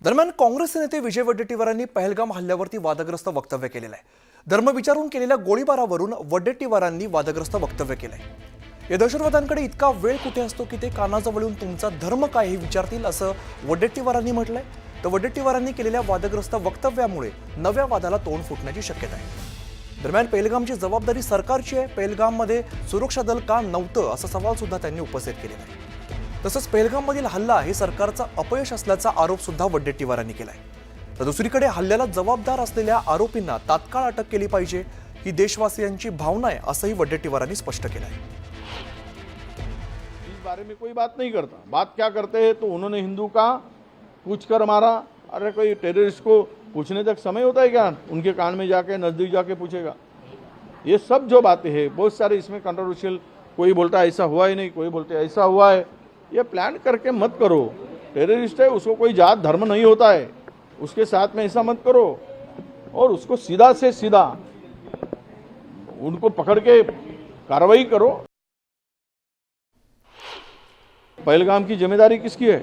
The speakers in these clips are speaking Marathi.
दरम्यान काँग्रेसचे नेते विजय वडेट्टीवारांनी पहलगाम हल्ल्यावरती वादग्रस्त वक्तव्य केलेलं आहे। धर्म विचारून केलेल्या गोळीबारावरून वडेट्टीवारांनी वादग्रस्त वक्तव्य केलंय। या दहशतवाद्यांकडे इतका वेळ कुठे असतो की ते कानाजवळून तुमचा धर्म काय हे विचारतील असं वडेट्टीवारांनी म्हटलंय। तर वडेट्टीवारांनी केलेल्या वादग्रस्त वक्तव्यामुळे नव्या वादाला तोंड फुटण्याची शक्यता आहे। दरम्यान पहलगामची जबाबदारी सरकारची आहे, पहलगाममध्ये सुरक्षा दल का नव्हतं असा सवाल सुद्धा त्यांनी उपस्थित केलेला आहे। तसंच पहलगाममधील हल्ला हे सरकारचा अपयश असल्याचा आरोप सुद्धा वडेट्टीवारांनी केलाय। तर दुसरीकडे हल्ल्याला जबाबदार असलेल्या आरोपींना तात्काळ अटक केली पाहिजे ही देशवासियांची भावना आहे असंही वडेट्टीवारांनी स्पष्ट केलं आहे। इस बारे में कोई बात नहीं करता। बात क्या करते हैं तो उन्होंने हिंदू का पूछ कर मारा। अरे कोई टेररिस्ट को पूछने तक समय होता है क्या? उनके कान में जाके नजदीक जाके पूछेगा? ये सब जो बातें हैं बहुत सारे इसमें कंट्रोवर्शियल, कोई बोलता है ऐसा हुआ ही नहीं, कोई बोलते ऐसा हुआ है। ये प्लान करके मत करो। टेररिस्ट है, उसको कोई जात धर्म नहीं होता है, उसके साथ में ऐसा मत करो और उसको सीधा से सीधा उनको पकड़ के कार्रवाई करो। पहलगाम की जिम्मेदारी किसकी है?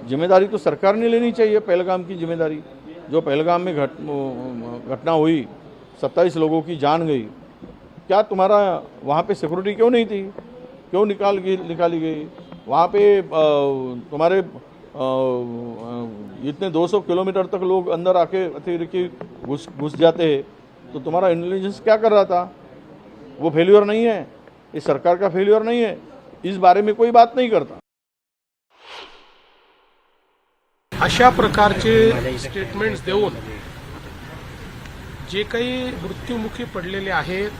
जिम्मेदारी तो सरकार ने लेनी चाहिए। पहलगाम की जिम्मेदारी, जो पहलगाम में घटना हुई, 27 लोगों की जान गई, क्या तुम्हारा वहाँ पे सिक्योरिटी क्यों नहीं थी? क्यों निकाली गई? वहाँ पे तुम्हारे इतने 200 किलोमीटर तक लोग अंदर आके अतिरेकी घुस जाते हैं, तो तुम्हारा इंटेलिजेंस क्या कर रहा था? वो फेल्यूर नहीं है, ये सरकार का फेल्यूर नहीं है। इस बारे में कोई बात नहीं करता। अशा प्रकारचे स्टेटमेंट्स देऊन जे काही मृत्युमुखी पडलेले आहेत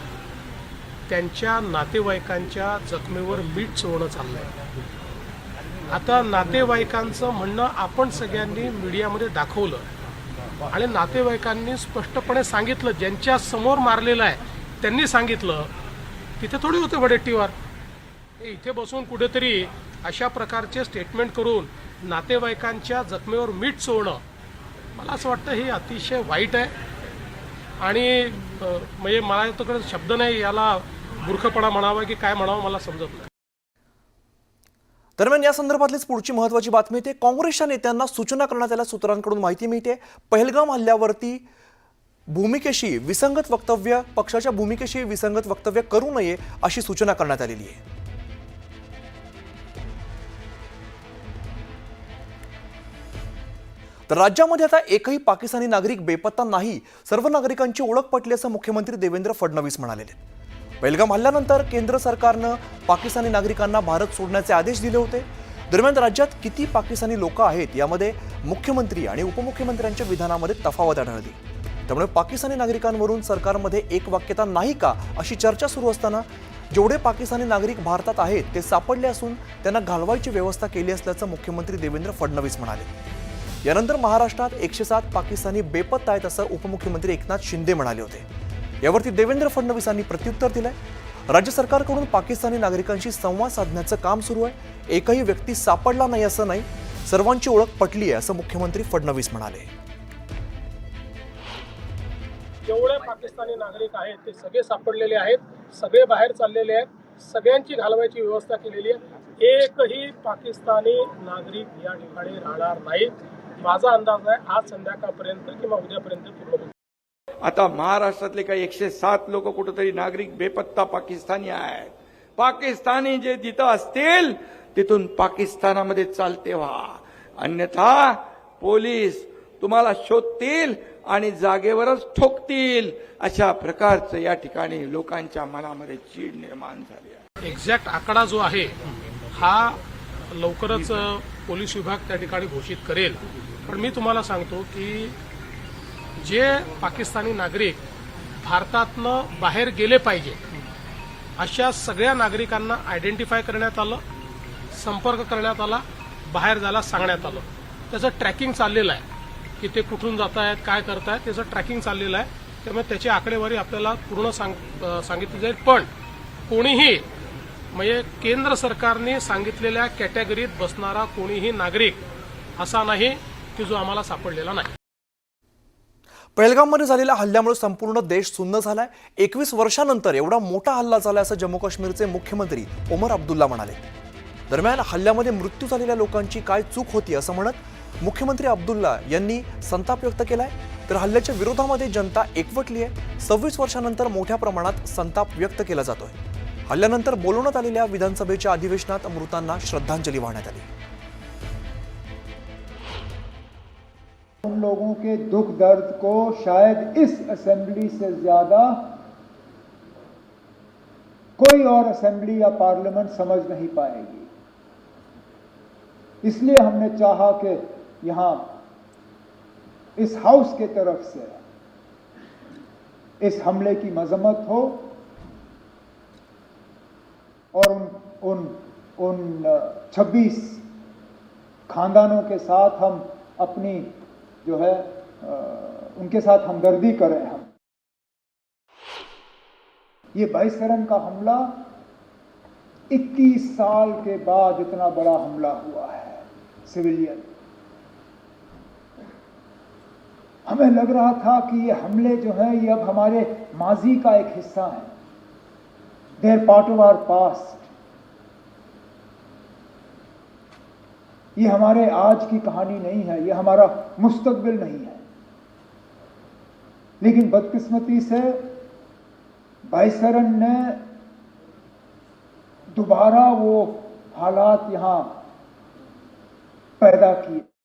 त्यांच्या नातेवाईकांच्या जखमेवर मीठ चोळणं चाललंय। आता नातेवाईकांचं म्हणणं आपण सगळ्यांनी मीडियामध्ये दाखवलं आणि नातेवाईकांनी स्पष्टपणे सांगितलं, ज्यांच्या समोर मारलेलं आहे त्यांनी सांगितलं। तिथे थोडी होते वडेट्टीवार, इथे बसून कुठेतरी अशा प्रकारचे स्टेटमेंट करून नातेवाईकांच्या जखमेवर मीठ चोळणं, मला असं वाटतं हे अतिशय वाईट आहे आणि म्हणजे मला याकडे शब्द नाही, याला मूर्खपणा म्हणावा की काय म्हणावं मला समजत नाही। दरम्यान या संदर्भातलीच पुढची महत्त्वाची बातमी येते। काँग्रेसच्या नेत्यांना सूचना करण्यात आल्या सूत्रांकडून माहिती मिळते, पहलगाम हल्ल्यावरती भूमिकेशी विसंगत वक्तव्य, पक्षाच्या भूमिकेशी विसंगत वक्तव्य करू नये अशी सूचना करण्यात आलेली आहे। तर राज्यामध्ये आता एकही पाकिस्तानी नागरिक बेपत्ता नाही, सर्व नागरिकांची ओळख पटली असं मुख्यमंत्री देवेंद्र फडणवीस म्हणाले। पहलगाम हल्ल्यानंतर केंद्र सरकारनं पाकिस्तानी नागरिकांना भारत सोडण्याचे आदेश दिले होते। दरम्यान राज्यात किती पाकिस्तानी लोक आहेत यामध्ये मुख्यमंत्री आणि उपमुख्यमंत्र्यांच्या विधानामध्ये तफावत आढळली। त्यामुळे पाकिस्तानी नागरिकांवरून सरकारमध्ये एक वाक्यता नाही का अशी चर्चा सुरू असताना जेवढे पाकिस्तानी नागरिक भारतात आहेत ते सापडले असून त्यांना घालवायची व्यवस्था केली असल्याचं मुख्यमंत्री देवेंद्र फडणवीस म्हणाले। यानंतर महाराष्ट्रात 107 पाकिस्तानी बेपत्ता आहेत असं उपमुख्यमंत्री एकनाथ शिंदे म्हणाले होते। यावरती देवेंद्र फडणवीसांनी प्रत्युत्तर दिलंय। राज्य सरकारकडून पाकिस्तानी नागरिकांशी संवाद साधण्याचं काम सुरू आहे, एकही व्यक्ती सापडला नाही असं नाही, सर्वांची ओळख पटली आहे असं मुख्यमंत्री फडणवीस म्हणाले। जेवढे पाकिस्तानी नागरिक आहेत ते सगळे सापडलेले आहेत, सगळे बाहेर चाललेले आहेत, सगळ्यांची घालवायची व्यवस्था केलेली आहे। एकही पाकिस्तानी नागरिक या ठिकाणी राहणार नाहीत। माझा अंदाज आहे आज संध्याकाळपर्यंत किंवा उद्यापर्यंत पूर्ण होईल। आता महाराष्ट्रातले काही 107 लोक कुठेतरी नागरिक बेपत्ता पाकिस्तानी आहेत। पाकिस्तानी जे तिथं असतील तिथून पाकिस्तानामध्ये चालते व्हा, अन्यथा पोलीस तुम्हाला शोधतील आणि जागेवरच ठोकतील। अशा प्रकारचं या ठिकाणी लोकांच्या मनामध्ये चीड निर्माण झाली आहे। एक्झॅक्ट आकडा जो आहे हा लवकरच पोलीस विभाग त्या ठिकाणी घोषित करेल, पण मी तुम्हाला सांगतो की जे पाकिस्तानी नागरिक भारतातनं बाहेर गेले पाहिजे अशा सगळ्या नागरिकांना आयडेंटिफाय करण्यात आलं, संपर्क करण्यात आला, बाहेर जायला सांगण्यात आलं। त्याचं ट्रॅकिंग चाललेलं आहे की ते कुठून जात आहेत, काय करतायत, त्याचं ट्रॅकिंग चाललेलं आहे। त्यामुळे त्याची आकडेवारी आपल्याला पूर्ण सांगितली जाईल। पण कोणीही म्हणजे केंद्र सरकारने सांगितलेल्या कॅटेगरीत बसणारा कोणीही नागरिक असा नाही की जो आम्हाला सापडलेला नाही। पहलगाममध्ये झालेल्या हल्ल्यामुळे संपूर्ण देश सुन्न झालाय। 21 वर्षांनंतर एवढा मोठा हल्ला झाला असं जम्मू काश्मीरचे मुख्यमंत्री ओमर अब्दुल्ला म्हणाले। दरम्यान हल्ल्यामध्ये मृत्यू झालेल्या लोकांची काय चूक होती असं म्हणत मुख्यमंत्री अब्दुल्ला यांनी संताप व्यक्त केलाय, तर हल्ल्याच्या विरोधामध्ये जनता एकवटली आहे. 26 वर्षानंतर मोठ्या प्रमाणात संताप व्यक्त केला जातोय. हल्ल्यानंतर बोलवण्यात आलेल्या विधानसभेच्या अधिवेशनात मृतांना श्रद्धांजली वाहण्यात आली. उन लोगों के दुख दर्द को शायद इस असेंबली से ज्यादा कोई और असेंबली या पार्लियामेंट समझ नहीं पाएगी. इसलिए हमने चाहा कि यहां इस हाउस के तरफ से इस हमले की मजम्मत हो और उन 26 खानदानों के साथ हम अपनी जो है उनके साथ हमदर्दी करें. हम ये 22 रन का हमला 21 साल के बाद इतना बड़ा हमला हुआ है सिविलियन. हमें लग रहा था कि ये हमले जो हैं ये अब हमारे माजी का एक हिस्सा है. They are part of our past. ये हमारे आज की कहानी नहीं है, ये हमारा मुस्तकबिल नहीं है. लेकिन बदकिस्मती से बाइसरन ने दोबारा वो हालात यहां पैदा किए.